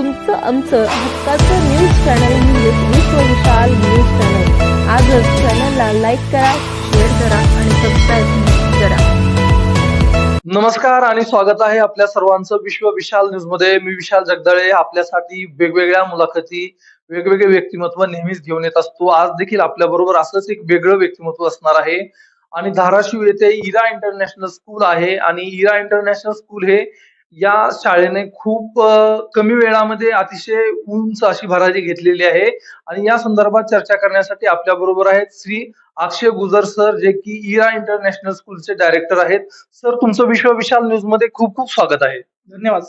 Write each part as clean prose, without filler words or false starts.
तुमचं आमचं हक्काचं न्यूज चॅनल म्हणजेच विश्व विशाल न्यूज चॅनल. आजच चॅनलला लाईक करा, शेअर करा आणि सबस्क्राईब करा. नमस्कार आणि स्वागत आहे आपल्या सर्वांचं विश्व विशाल न्यूज मध्ये. मी विशाल जगदाळे आपल्यासाठी वेगवेगळ्या मुलाखती, वेगवेगळे व्यक्तिमत्व नेहमीच घेऊन येत असतो. आज देखील आपल्या बरोबर असंच एक वेगळं व्यक्तिमत्व असणार आहे आणि धाराशिव येथे इरा इंटरनॅशनल स्कूल आहे आणि इरा इंटरनॅशनल स्कूल हे या शाळेने खूप कमी वेळामध्ये अतिशय उंच अशी भरारी घेतलेली आहे आणि या संदर्भात चर्चा करण्यासाठी आपल्या बरोबर आहेत श्री अक्षय गुजर सर, जे की इरा इंटरनॅशनल स्कूलचे डायरेक्टर आहेत. सर, तुमचं विश्व विशाल न्यूज मध्ये खूप खूप स्वागत आहे. धन्यवाद.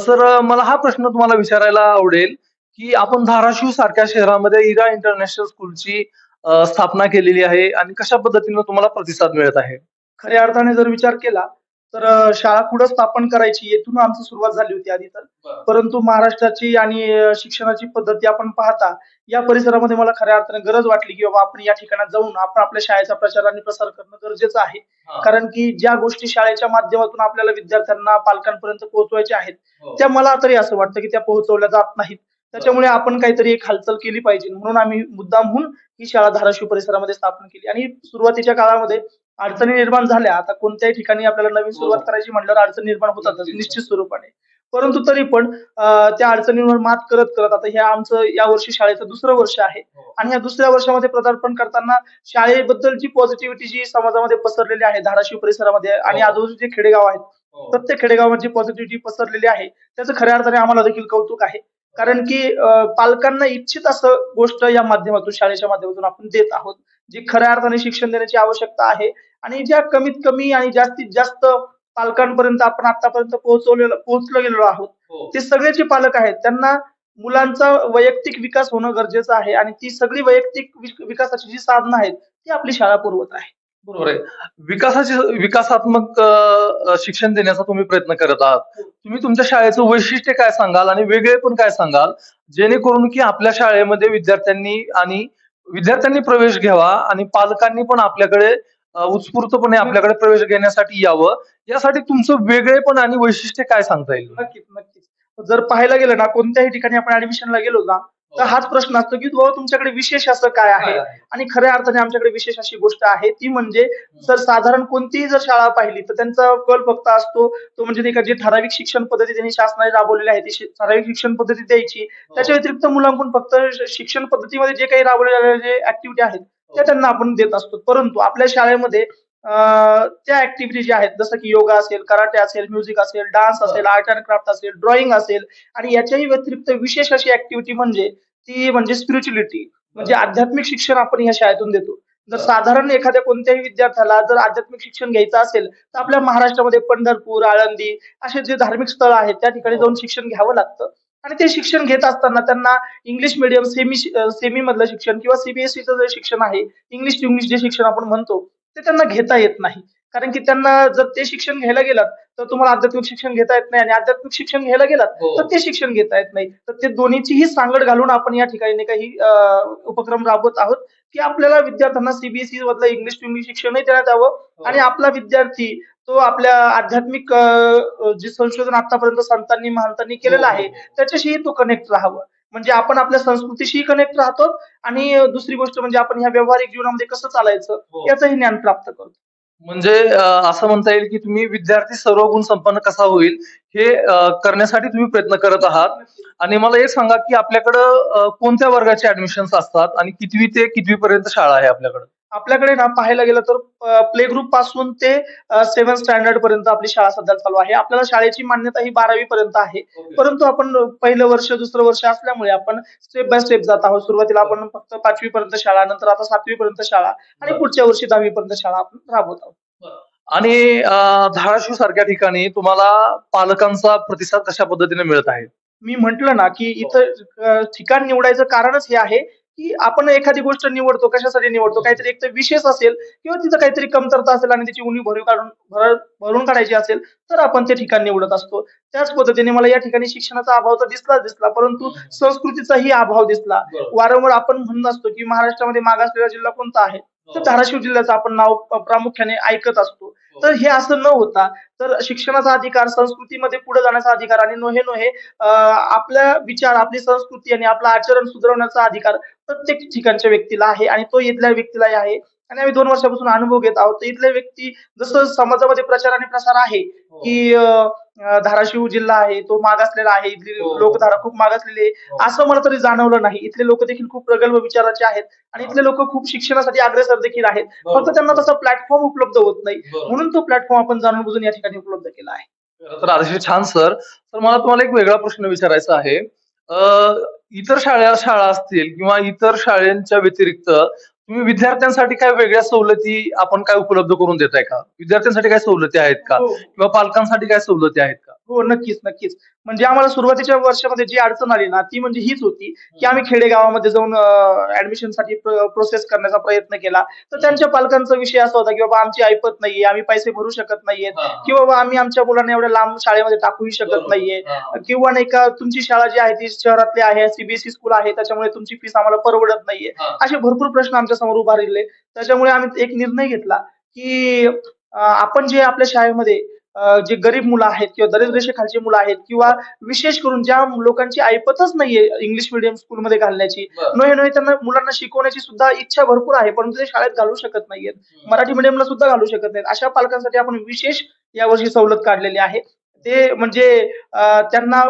सर, मला हा प्रश्न तुम्हाला विचारायला आवडेल की आपण धाराशिव सारख्या शहरामध्ये इरा इंटरनॅशनल स्कूलची स्थापना केलेली आहे आणि कशा पद्धतीने तुम्हाला प्रतिसाद मिळत आहे? खऱ्या अर्थाने जर विचार केला तर शाळा कुठं स्थापन करायची येथून आमची सुरुवात झाली होती आधी तर. परंतु महाराष्ट्राची आणि शिक्षणाची पद्धती आपण पाहता या परिसरामध्ये मला खऱ्या अर्थाने गरज वाटली की बाबा आपण या ठिकाणात जाऊन आपण आपल्या शाळेचा प्रचार आणि प्रसार करणं गरजेचं आहे. कारण की ज्या गोष्टी शाळेच्या माध्यमातून आपल्याला विद्यार्थ्यांना पालकांपर्यंत पोहोचवायच्या आहेत त्या मला तरी असं वाटतं की त्या पोहोचवल्या जात नाहीत. त्याच्यामुळे आपण काहीतरी एक हालचाल केली पाहिजे म्हणून आम्ही मुद्दामहून ही शाळा धाराशिव परिसरामध्ये स्थापन केली. आणि सुरुवातीच्या काळामध्ये अडचणी निर्माण झाल्या. आता कोणत्याही ठिकाणी आपल्याला नवीन सुरुवात करायची म्हटल्यावर अडचण निर्माण होतातच निश्चित स्वरूपाने. परंतु तरी पण त्या अडचणींवर मात करत करत आता हे आमचं या वर्षी शाळेचं दुसरं वर्ष आहे आणि या दुसऱ्या वर्षामध्ये पदार्पण करताना शाळेबद्दलची पॉझिटिव्हिटी जी समाजामध्ये पसरलेली आहे धाराशिव परिसरामध्ये आणि आजूबाजूचे खेडेगाव आहेत, प्रत्येक खेडेगावात जी पॉझिटिव्हिटी पसरलेली आहे त्याचं खऱ्या अर्थाने आम्हाला देखील कौतुक आहे. कारण की पालकांना इच्छित असं गोष्ट या माध्यमातून शाळेच्या माध्यमातून आपण देत आहोत, जी खऱ्या अर्थाने शिक्षण देण्याची आवश्यकता आहे आणि ज्या कमीत कमी आणि जास्तीत जास्त पालकांपर्यंत आपण आतापर्यंत पोहोचलो गेलेलो आहोत ते सगळे जे पालक आहेत त्यांना मुलांचा वैयक्तिक विकास होणं गरजेचं आहे आणि ती सगळी वैयक्तिक विकासाची जी साधनं आहेत ती आपली शाळा पुरवत आहे. बरोबर आहे. विकासात्मक शिक्षण देण्याचा तुम्ही प्रयत्न करत आहात. तुम्ही तुमच्या शाळेचं वैशिष्ट्य काय सांगाल आणि वेगळेपण काय सांगाल, जेणेकरून की आपल्या शाळेमध्ये विद्यार्थ्यांनी प्रवेश घ्यावा आणि पालकांनी पण आपल्याकडे उत्स्फूर्तपणे आपल्याकडे प्रवेश घेण्यासाठी यावं, यासाठी तुमचं वेगळेपण आणि वैशिष्ट्य काय सांगता येईल? नक्कीच, नक्कीच. जर पाहायला गेलं ना कोणत्याही ठिकाणी आपण ऍडमिशनला गेलो ना तर हाच प्रश्न असतो की बाबा तुमच्याकडे विशेष असं काय आहे. आणि खऱ्या अर्थाने आमच्याकडे विशेष अशी गोष्ट आहे ती म्हणजे जर साधारण कोणतीही जर शाळा पाहिली तर त्यांचा कल फक्त असतो तो म्हणजे नाही का जी ठराविक शिक्षण पद्धती त्यांनी शासनाने राबवलेली आहे ती ठराविक शिक्षण पद्धती द्यायची. त्याच्या व्यतिरिक्त मुलांकडून फक्त शिक्षण पद्धतीमध्ये जे काही राबवलेले जे ऍक्टिव्हिटी आहेत त्या त्यांना आपण देत असतो. परंतु आपल्या शाळेमध्ये त्या ऍक्टिव्हिटी ज्या आहेत जसं की योगा असेल, कराटे असेल, म्युझिक असेल, डान्स असेल, आर्ट अँड क्राफ्ट असेल, ड्रॉइंग असेल आणि याच्याही व्यतिरिक्त विशेष अशी ऍक्टिव्हिटी म्हणजे स्पिरिच्युअलिटी म्हणजे आध्यात्मिक शिक्षण आपण या शाळेतून देतो. जर साधारण एखाद्या कोणत्याही विद्यार्थ्याला जर आध्यात्मिक शिक्षण घ्यायचं असेल तर आपल्या महाराष्ट्रामध्ये पंढरपूर, आळंदी असे जे धार्मिक स्थळ आहेत त्या ठिकाणी जाऊन शिक्षण घ्यावं लागतं. आणि ते शिक्षण घेत असताना त्यांना इंग्लिश मीडियम सेमी मधलं शिक्षण किंवा सीबीएसईचं जे शिक्षण आहे, इंग्लिश टू इंग्लिश जे शिक्षण आपण म्हणतो ते त्यांना घेता येत नाही. कारण की त्यांना जर ते शिक्षण घ्यायला गेलात तर तुम्हाला आध्यात्मिक शिक्षण घेता येत नाही आणि आध्यात्मिक शिक्षण घ्यायला गेलात तर ते शिक्षण घेता येत नाही. तर ते दोन्हीचीही सांगड घालून आपण या ठिकाणी काही उपक्रम राबवत आहोत की आपल्याला विद्यार्थ्यांना सीबीएसई मधलं इंग्लिश टू इंग्लिश शिक्षणही देण्यात यावं आणि आपला विद्यार्थी तो आपल्या आध्यात्मिक जे संशोधन आतापर्यंत संतांनी महांतांनी केलेलं आहे त्याच्याशीही तो कनेक्ट राहावं. म्हणजे आपण आपल्या संस्कृतीशी कनेक्ट राहतो आणि दुसरी गोष्ट म्हणजे आपण ह्या व्यावहारिक जीवनामध्ये कसं चालायचं याचंही ज्ञान प्राप्त करतो. म्हणजे असं म्हणता येईल की तुम्ही विद्यार्थी सर्वगुण संपन्न कसा होईल हे करण्यासाठी तुम्ही प्रयत्न करत आहात. आणि मला एक सांगा की आपल्याकडं कोणत्या वर्गाचे ऍडमिशन्स असतात आणि कितवी ते कितवी पर्यंत शाळा आहे आपल्याकडं? आपल्याकडे ना पाहायला गेलं तर प्ले ग्रुप पासून ते 7th स्टँडर्ड पर्यंत आपली शाळा सध्या चालू आहे. आपल्याला शाळेची मान्यता ही 12वी पर्यंत आहे. परंतु आपण पहिलं वर्ष दुसरं वर्ष असल्यामुळे आपण स्टेप बाय स्टेप जात आहोत. सुरुवातीला आपण फक्त 5वी पर्यंत शाळा, नंतर आता 7वी पर्यंत शाळा आणि पुढच्या वर्षी 10वी पर्यंत शाळा आपण राबवत आहोत. आणि धाराशिव सारख्या ठिकाणी तुम्हाला पालकांचा प्रतिसाद कशा पद्धतीने मिळत आहे? मी म्हंटल ना की इथं ठिकाण निवडायचं कारणच हे आहे की आपण एखादी गोष्ट निवडतो कशासाठी निवडतो, काहीतरी एक तर विशेष असेल किंवा तिथं काहीतरी कमतरता असेल आणि त्याची उणीव भरून काढायची असेल तर आपण ते ठिकाण निवडत असतो. त्याच पद्धतीने मला या ठिकाणी शिक्षणाचा अभाव तर दिसला परंतु संस्कृतीचाही अभाव दिसला. वारंवार आपण म्हणत असतो की महाराष्ट्रामध्ये मागासलेला जिल्हा कोणता आहे तर धाराशिव जिल्ह्याचं आपण नाव प्रामुख्याने ऐकत असतो. तर हे असं न होता तर शिक्षणाचा अधिकार, संस्कृतीमध्ये पुढे जाण्याचा अधिकार आणि नोहे नोहे आपला विचार, आपली संस्कृती आणि आपलं आचरण सुधारवण्याचा अधिकार प्रत्येक ठिकाणच्या व्यक्तीला आहे आणि तो इथल्या व्यक्तीलाही आहे. आणि आम्ही 2 वर्षापासून अनुभव घेत आहोत. तर इथले व्यक्ती जसं समाजामध्ये प्रचार आणि प्रसार आहे, की धाराशिव जिल्हा आहे तो मागासलेला आहे. इथली लोकधारा खूप मागासलेली आहे. असं मला तरी जाणवलं नाही. इथले लोक देखील खूप प्रगल्भ विचाराचे आहेत आणि इथले लोक खूप शिक्षणासाठी अग्रेसर देखील आहेत. फक्त त्यांना तसा प्लॅटफॉर्म उपलब्ध होत नाही. म्हणून तो प्लॅटफॉर्म आपण जाणून बुजून या ठिकाणी उपलब्ध केला आहे. तर अतिशय छान सर. तर मला तुम्हाला एक वेगळा प्रश्न विचारायचा आहे. अ, इतर शाळा असतील किंवा इतर शाळांच्या व्यतिरिक्त तुम्ही विद्यार्थ्यांसाठी काय वेगळ्या सवलती आपण काय उपलब्ध करून देताय का? विद्यार्थ्यांसाठी काय सवलती आहेत का? हो. किंवा पालकांसाठी काय सवलती आहेत का? हो, नक्कीच, नक्कीच. म्हणजे आम्हाला सुरुवातीच्या वर्षामध्ये जी अडचण आली ना, ती म्हणजे हीच होती, की आम्ही खेडेगावामध्ये जाऊन ॲडमिशनसाठी प्रोसेस करण्याचा प्रयत्न केला. तर त्यांच्या पालकांचा विषय असा होता, की बाबा आमची ऐपत नाहीये, आम्ही पैसे भरू शकत नाहीयेत किंवा बाबा आम्ही आमच्या मुलांना एवढ्या लांब शाळेमध्ये टाकूही शकत नाहीये किंवा नाही का तुमची शाळा जी आहे ती शहरातली आहे, सीबीएसई स्कूल आहे, त्याच्यामुळे तुमची फीस आम्हाला परवडत नाहीये. असे भरपूर प्रश्न आमच्या समोर उभारले. त्याच्यामुळे आम्ही एक निर्णय घेतला, की आपण जे आपल्या शाळेमध्ये जे गरीब मुलं आहेत किंवा दारिद्र्य रेषेखालची मुलं आहेत किंवा विशेष करून ज्या लोकांची ऐपतच नाहीये इंग्लिश मीडियम स्कूलमध्ये घालण्याची, नोहे त्यांना मुलांना शिकवण्याची सुद्धा इच्छा भरपूर आहे, परंतु ते शाळेत घालू शकत नाहीयेत. मराठी मीडियमला सुद्धा घालू शकत नाहीत. अशा पालकांसाठी आपण विशेष यावर्षी सवलत काढलेली आहे. ते म्हणजे त्यांना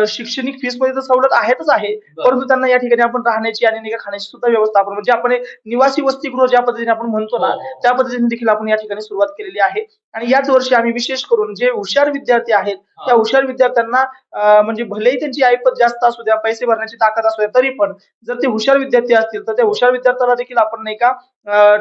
शैक्षणिक फीसमध्ये तर सवलत आहेतच आहे, परंतु त्यांना या ठिकाणी आपण राहण्याची आणि नाही का खाण्याची सुद्धा व्यवस्था आपण म्हणजे आपण एक निवासी वसतिगृह ज्या पद्धतीने आपण म्हणतो ना, त्या पद्धतीने देखील आपण या ठिकाणी सुरुवात केलेली आहे. आणि याच वर्षी आम्ही विशेष करून जे हुशार विद्यार्थी आहेत, त्या हुशार विद्यार्थ्यांना म्हणजे भलेही त्यांची ऐपत जास्त असू द्या, पैसे भरण्याची ताकद असू द्या, तरी पण जर ते हुशार विद्यार्थी असतील, तर त्या हुशार विद्यार्थ्याला देखील आपण नाही का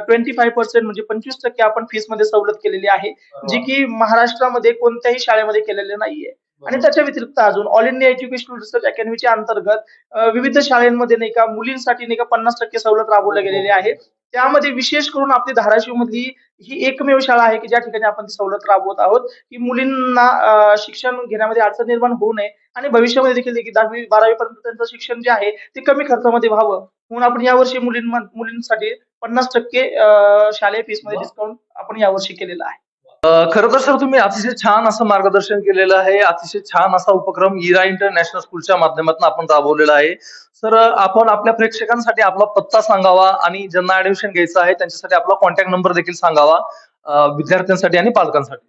25% म्हणजे 25% आपण फीसमध्ये सवलत केलेली आहे, जी की महाराष्ट्रामध्ये कोणत्याही शाळेमध्ये केलेली नाहीये. आणि त्याच्या व्यतिरिक्त अजून ऑल इंडिया एज्युकेशनल रिसर्च अकॅडमीच्या अंतर्गत विविध शाळांमध्ये नाही का मुलींसाठी नाही का 50% सवलत राबवल्या गेलेली आहे. त्यामध्ये विशेष करून आपली धाराशिव मधली ही एकमेव शाळा आहे, की ज्या ठिकाणी आपण ती सवलत राबवत आहोत, की मुलींना शिक्षण घेण्यामध्ये अडचण निर्माण होऊ नये आणि भविष्यामध्ये देखील 10वी-12वी पर्यंत त्यांचं शिक्षण जे आहे ते कमी खर्चामध्ये व्हावं. म्हणून आपण यावर्षी मुलींसाठी 50% शालेय फीसमध्ये डिस्काउंट आपण यावर्षी केलेला आहे. खरं तर सर तुम्ही अतिशय छान असं मार्गदर्शन केलेलं आहे. अतिशय छान असा उपक्रम इरा इंटरनॅशनल स्कूलच्या माध्यमातून आपण राबवलेला आहे. सर आपण आपल्या प्रेक्षकांसाठी आपला पत्ता सांगावा आणि ज्यांना ऍडमिशन घ्यायचं आहे त्यांच्यासाठी आपला कॉन्टॅक्ट नंबर देखील सांगावा, विद्यार्थ्यांसाठी आणि पालकांसाठी.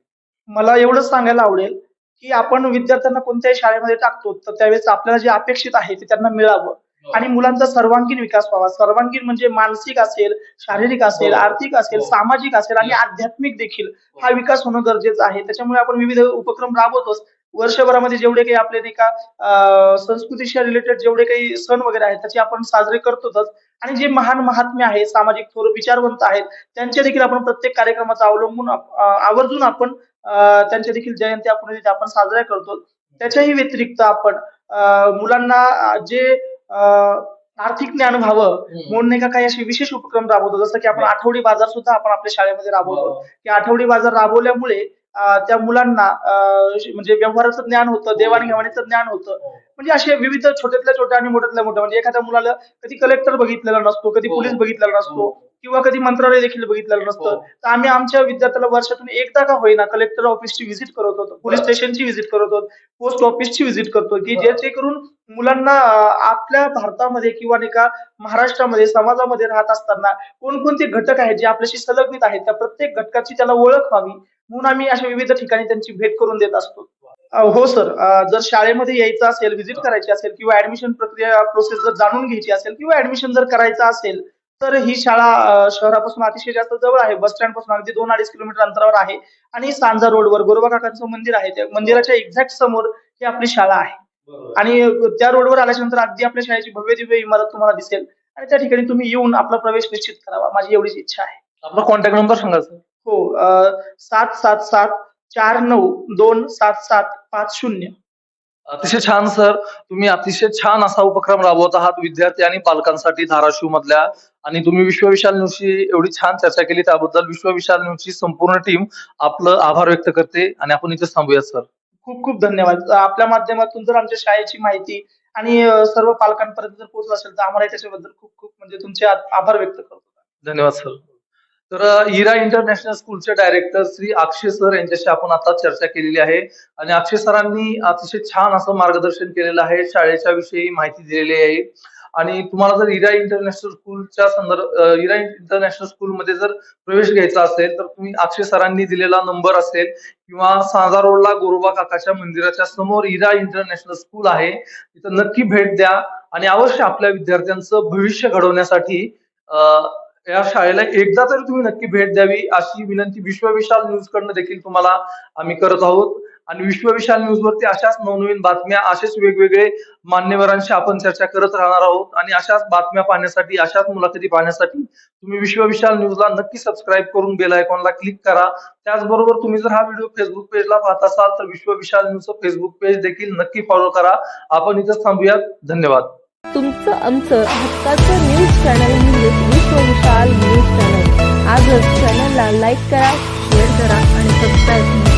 मला एवढंच सांगायला आवडेल, की आपण विद्यार्थ्यांना कोणत्याही शाळेमध्ये टाकतो, तर त्यावेळेस आपल्याला जे अपेक्षित आहे ते त्यांना मिळावं आणि मुलांचा सर्वांगीण विकास व्हावा. सर्वांगीण म्हणजे मानसिक असेल, शारीरिक असेल, आर्थिक असेल, सामाजिक असेल आणि आध्यात्मिक देखील हा विकास होणं गरजेचं आहे. त्याच्यामुळे आपण विविध उपक्रम राबवतोच. वर्षभरामध्ये जेवढे काही आपले नाही का संस्कृतीशी रिलेटेड जेवढे काही सण वगैरे आहेत, त्याचे आपण साजरे करतोच आणि जे महान महात्मे आहेत, सामाजिक थोर विचारवंत आहेत, त्यांच्या देखील आपण प्रत्येक कार्यक्रमाचा अवलंबून आवर्जून आपण त्यांच्या देखील जयंत्या, पुण्यतिथी आपण साजऱ्या करतो. त्याच्याही व्यतिरिक्त आपण मुलांना जे आर्थिक ज्ञान व्हावं म्हणून नाही का काही असे विशेष उपक्रम राबवतो. जसं की आपण आठवडी बाजार सुद्धा आपण आपल्या शाळेमध्ये राबवतो. की आठवडी बाजार राबवल्यामुळे त्या मुलांना म्हणजे व्यवहाराचं ज्ञान होतं, देवाणघेवाणीचं ज्ञान होतं. म्हणजे असे विविध छोट्यातल्या छोट्या आणि मोठ्यातल्या मोठ्या म्हणजे एखाद्या मुलाला कधी कलेक्टर बघितलेला नसतो, कधी पोलीस बघितलेला नसतो किंवा कधी मंत्रालय देखील बघितलेलं नसतं. तर आम्ही आमच्या विद्यार्थ्याला वर्षातून एकदा का होईना कलेक्टर ऑफिसची व्हिजिट करवतो, पोलीस स्टेशनची व्हिजिट करवतो, पोस्ट ऑफिसची व्हिजिट करतो, की जेणेकरून मुलांना आपल्या भारतामध्ये किंवा नाही का महाराष्ट्रामध्ये समाजामध्ये राहत असताना कोणकोणते घटक आहेत जे आपल्याशी संलग्नित आहेत, त्या प्रत्येक घटकाची त्याला ओळख व्हावी म्हणून आम्ही अशा विविध ठिकाणी त्यांची भेट करून देत असतो. हो सर. जर शाळेमध्ये यायचं असेल, व्हिजिट करायची असेल किंवा ऍडमिशन प्रक्रिया प्रोसेस जर जाणून घ्यायची असेल किंवा ऍडमिशन जर करायचं असेल, तर ही शाळा शहरापासून अतिशय जास्त जवळ आहे. बस स्टँड पासून अगदी 2-2.5 किलोमीटर अंतरावर आहे आणि सांजा रोडवर गोरोबा काकांचं मंदिर आहे. त्या मंदिराच्या एक्झॅक्ट समोर ही आपली शाळा आहे. आणि त्या रोडवर आल्याच्या नंतर अगदी आपल्या शाळेची भव्य दिव्य इमारत तुम्हाला दिसेल आणि त्या ठिकाणी तुम्ही येऊन आपला प्रवेश निश्चित करावा. माझी एवढीच इच्छा आहे. आपला कॉन्टॅक्ट नंबर सांगा सर. हो. 777-4927-7750. अतिशय छान सर. तुम्ही अतिशय छान असा उपक्रम राबवत आहात विद्यार्थी आणि पालकांसाठी धाराशिव मधल्या, आणि तुम्ही विश्वविशाल न्यूजशी एवढी छान चर्चा केली त्याबद्दल विश्वविशाल न्यूजची संपूर्ण टीम आपलं आभार व्यक्त करते आणि आपण इथेच थांबूयात सर. खूप खूप धन्यवाद. आपल्या माध्यमातून जर आमच्या शाळेची माहिती आणि सर्व पालकांपर्यंत जर पोहोचत असेल तर आम्हाला त्याच्याबद्दल खूप खूप म्हणजे तुमचे आभार व्यक्त करतो. धन्यवाद सर. तर इरा इंटरनॅशनल स्कूलचे डायरेक्टर श्री अक्षय सर यांच्याशी आपण आता चर्चा केलेली आहे आणि अक्षय सरांनी अतिशय छान असं मार्गदर्शन केलेलं आहे, शाळेच्या विषयी माहिती दिलेली आहे. आणि तुम्हाला जर इरा इंटरनॅशनल स्कूलच्या इरा इंटरनॅशनल स्कूलमध्ये जर प्रवेश घ्यायचा असेल तर तुम्ही अक्षय सरांनी दिलेला नंबर असेल किंवा साजा रोडला गोरोबा काकाच्या मंदिराच्या समोर इरा इंटरनॅशनल स्कूल आहे, तिथं नक्की भेट द्या आणि अवश्य आपल्या विद्यार्थ्यांचं भविष्य घडवण्यासाठी या शाळेला एकदा तरी तुम्ही नक्की भेट द्यावी अशी विनंती विश्वविशाल न्यूज कडनं देखील तुम्हाला आम्ही करत आहोत. आणि विश्वविशाल न्यूज वरती अशाच नवनवीन बातम्या, असेच वेगवेगळे मान्यवरांशी आपण चर्चा करत राहणार आहोत आणि अशाच बातम्या पाहण्यासाठी, अशाच मुलाखती पाहण्यासाठी तुम्ही विश्वविशाल न्यूजला नक्की सबस्क्राईब करून बेल आयकॉनला क्लिक करा. त्याचबरोबर तुम्ही जर हा व्हिडिओ फेसबुक पेजला पाहत असाल तर विश्वविशाल न्यूजचं फेसबुक पेज देखील नक्की फॉलो करा. आपण इथंच थांबूयात. धन्यवाद. तुमचं आमचं हक्काचं न्यूज चॅनल म्हणजेच विश्व विशाल न्यूज चॅनल. आजच चॅनलला लाईक करा, शेअर करा आणि सबस्क्राईब करा.